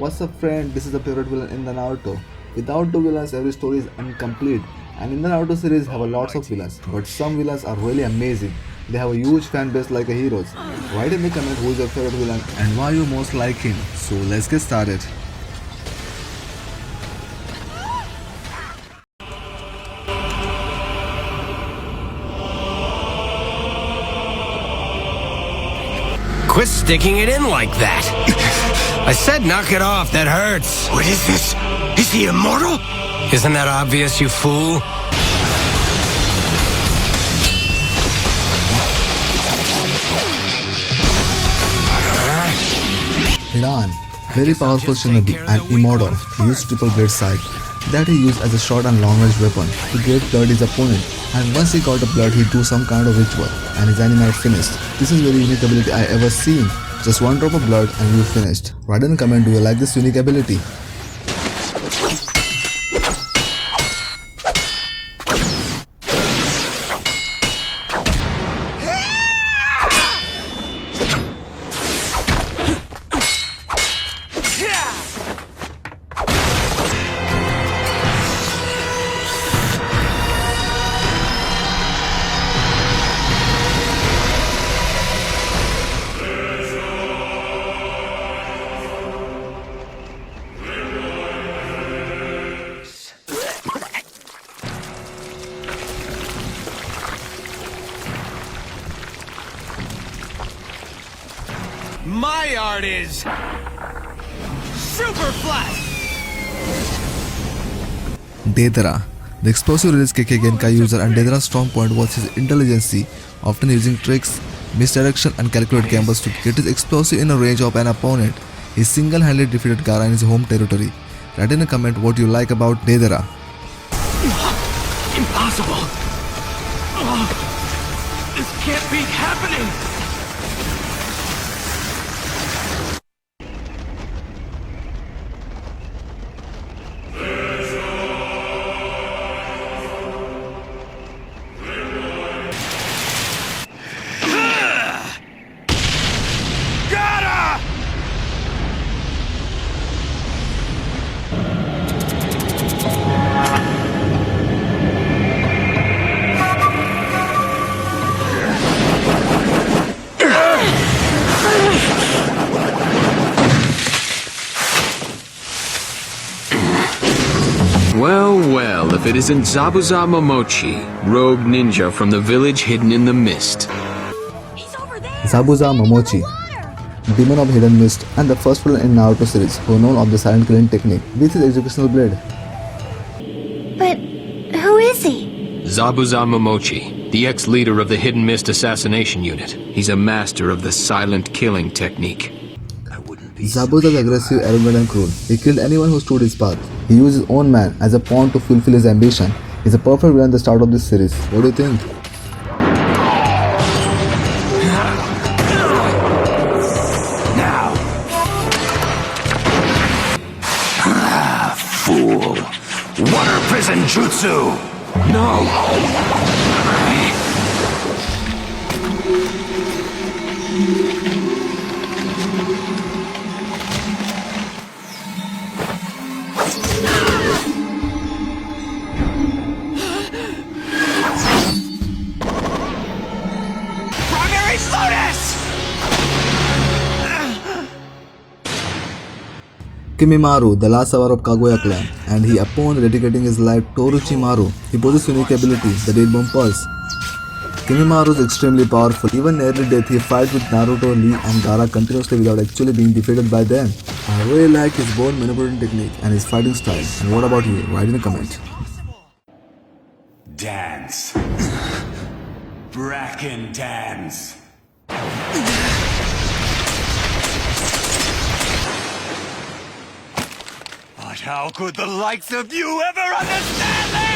What's up friend, this is the favorite villain in the Naruto. Without two villains every story is incomplete, and in the Naruto series have a lots of villains, but some villains are really amazing. They have a huge fan base like a heroes. Write in the comment who is your favorite villain and why you most like him. So let's get started. Quit sticking it in like that. I said knock it off, that hurts. What is this? Is he immortal? Isn't that obvious, you fool? Hidan, very powerful shinobi and immortal, he used triple blade side that he used as a short and long range weapon to get blood his opponent, and once he got the blood he do some kind of ritual and his anime finished. This is very unique ability I ever seen. Just one drop of blood and you finished. Write in the comment do you like this unique ability. My art is super flat. Deidara. The explosive release Kekkei Genkai user and Deidara's strong point was his intelligence, often using tricks, misdirection and calculated gambles to get his explosive in a range of an opponent. He single-handedly defeated Gaara in his home territory. Write in a comment what you like about Deidara. Impossible. This can't be happening. Well, if it isn't Zabuza Momochi, rogue ninja from the village hidden in the mist. Zabuza Momochi, demon of hidden mist and the first villain in Naruto series who known of the silent killing technique with his educational blade. But who is he? Zabuza Momochi, the ex-leader of the Hidden Mist Assassination Unit. He's a master of the silent killing technique. Zabuza is aggressive, arrogant and cruel. He killed anyone who stood his path. He used his own man as a pawn to fulfill his ambition. He's a perfect villain at the start of this series. What do you think? Now. Fool. Water prison jutsu. No. Primary Lotus! Kimimaro, the last survivor of Kaguya clan, and he upon dedicating his life to Orochimaru, he possesses unique ability, the Dead Bomb Pulse. Kimimaro is extremely powerful. Even nearly death, he fights with Naruto, Lee and Gaara continuously without actually being defeated by them. I really like his bone manipulating technique and his fighting style. And what about you? Write in the comment. Dance. Bracken dance. But how could the likes of you ever understand that?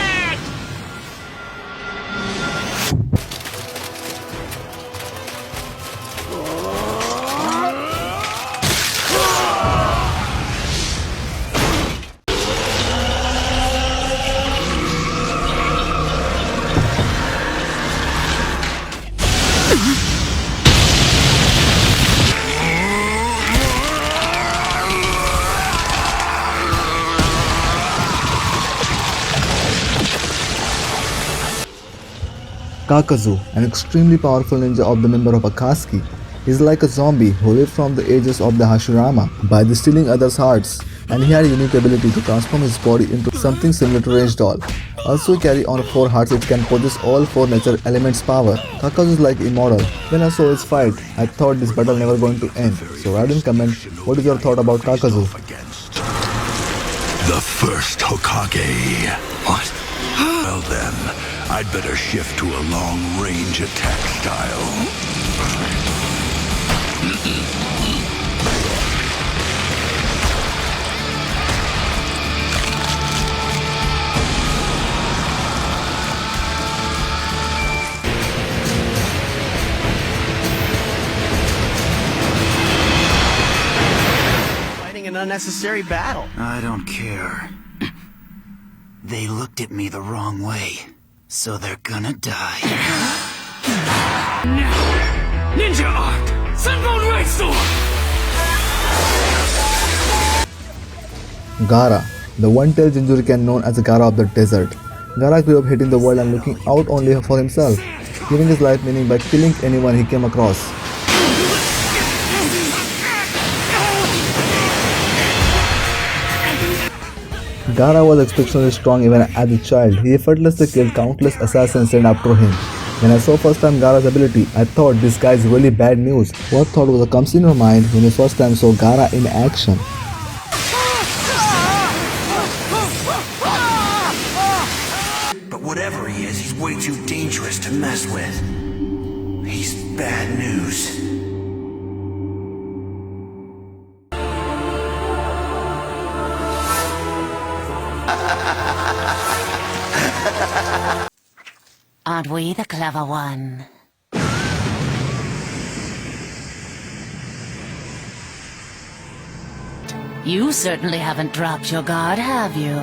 Kakazu, an extremely powerful ninja of the member of Akatsuki, is like a zombie who lived from the ages of the Hashirama by stealing others' hearts, and he had a unique ability to transform his body into something similar to Rage Doll. Also, he carry on 4 hearts which can possess all 4 nature elements' power. Kakazu is like immortal. When I saw his fight, I thought this battle never going to end. So write in comment what is your thought about Kakazu. The first Hokage. What? Well then, I'd better shift to a long-range attack style. Fighting an unnecessary battle. I don't care. They looked at me the wrong way, so they're gonna die. Ninja Art! Sunbone Ray Sword! Gaara, the one-tailed Jinchuriken known as the Gaara of the desert. Gaara grew up hating the world and looking out only for himself, giving his life meaning by killing anyone he came across. Gaara was exceptionally strong even as a child. He effortlessly killed countless assassins sent after him. When I saw first time Gaara's ability, I thought this guy is really bad news. What thought comes in your mind when you first time saw Gaara in action? But whatever he is, he's way too dangerous to mess with. He's bad news. Aren't we the clever one? You certainly haven't dropped your guard, have you?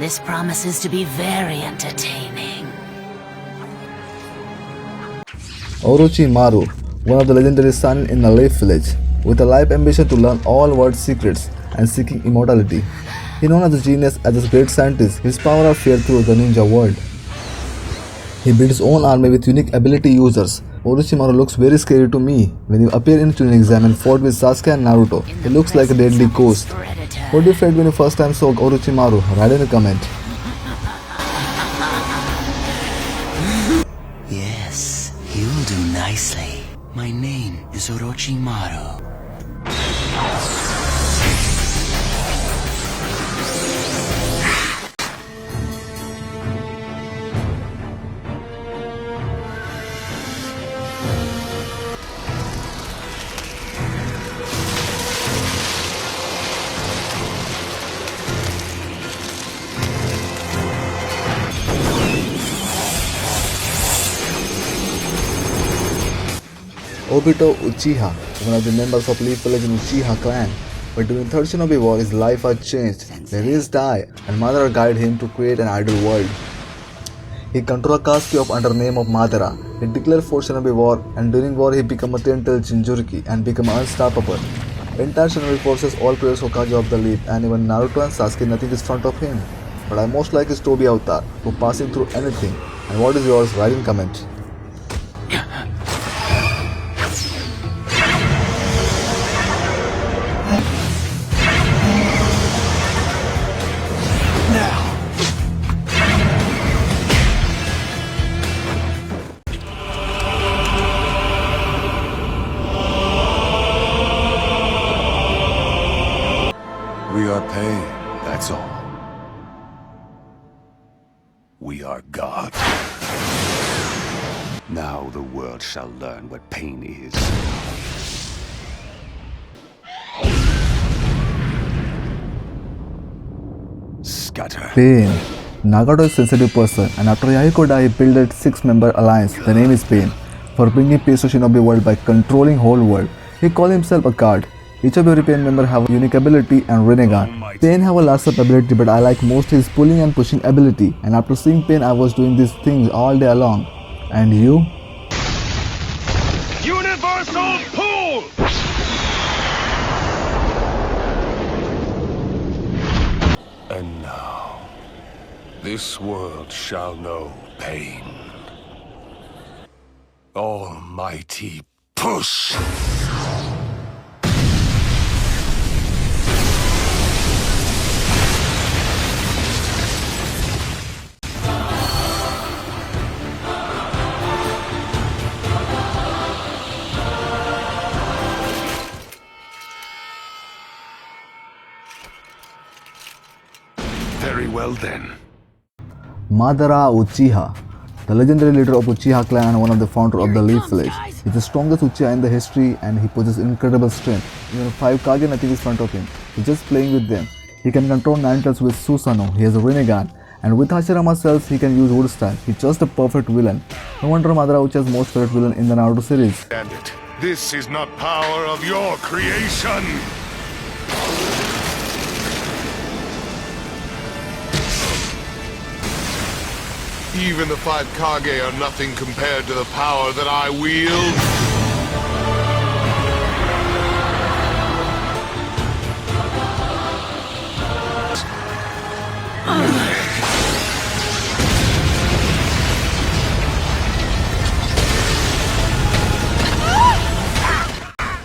This promises to be very entertaining. Orochimaru, one of the legendary Sanin in the Leaf Village, with a life ambition to learn all world secrets and seeking immortality. He known as a genius, as a great scientist, his power are feared through the ninja world. He built his own army with unique ability users. Orochimaru looks very scary to me. When you appear in Chunin exam and fought with Sasuke and Naruto, he looks like a deadly ghost. What do you felt when you first time saw Orochimaru? Write in a comment. Yes, you'll do nicely. My name is Orochimaru. Obito Uchiha, one of the members of Leaf Village in Uchiha clan. But during Third Shinobi War, his life had changed. The race died, and Madara guided him to create an ideal world. He controlled Akatsuki under name of Madara. He declared Fourth Shinobi War, and during war he became a 10-tailed Jinchuriki and became unstoppable. Entire Shinobi forces all previous Hokage of the Leaf, and even Naruto and Sasuke, nothing is front of him. But I most like his Tobi avatar, who passing through anything. And what is yours? Write in comment. We are pain, that's all. We are God. Now the world shall learn what pain is. Scatter. Pain. Nagato is a sensitive person, and after Yahiko died, he built a 6-member alliance. The name is Pain, for bringing peace to Shinobi world by controlling whole world. He called himself a god. Each of every Pain member have a unique ability and Rinnegan. Pain have a last up ability, but I like most his pulling and pushing ability. And after seeing Pain, I was doing these things all day long. And you? Universal Pool! And now, this world shall know pain. Almighty push! Very well then. Madara Uchiha, the legendary leader of Uchiha clan and one of the founder of the Leaf Village. He's the strongest Uchiha in the history and he possesses incredible strength. Even 5 Kage nothing is in front of him. He's just playing with them. He can control Ninetales with Susanoo. He has a Rinnegan. And with Hashirama cells, he can use Wood Style. He's just the perfect villain. No wonder Madara Uchiha's most favorite villain in the Naruto series. Damn it. This is not power of your creation! Even the 5 Kage are nothing compared to the power that I wield.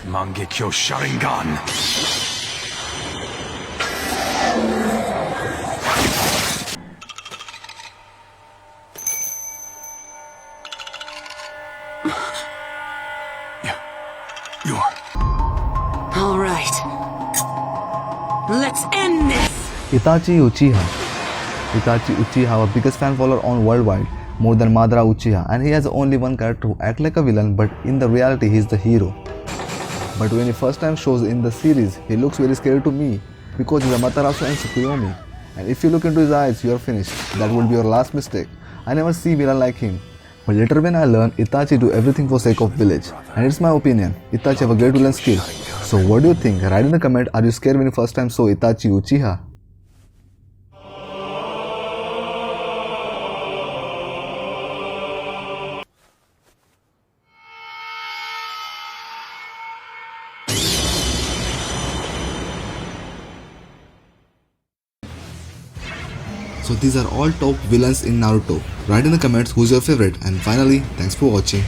Mangekyo Sharingan! All right. Let's end this! Itachi Uchiha. Itachi Uchiha, our biggest fan follower on worldwide, more than Madara Uchiha, and he has only one character who acts like a villain, but in the reality he is the hero. But when he first time shows in the series, he looks very scary to me because he's a Matarasu and Tsukuyomi. And if you look into his eyes, you are finished. That would be your last mistake. I never see villain like him. But later when I learned Itachi do everything for sake of village. And it's my opinion, Itachi have a great villain skill. So what do you think? Write in the comment, are you scared when you first time saw Itachi Uchiha? So these are all top villains in Naruto. Write in the comments who's your favorite, and finally, thanks for watching.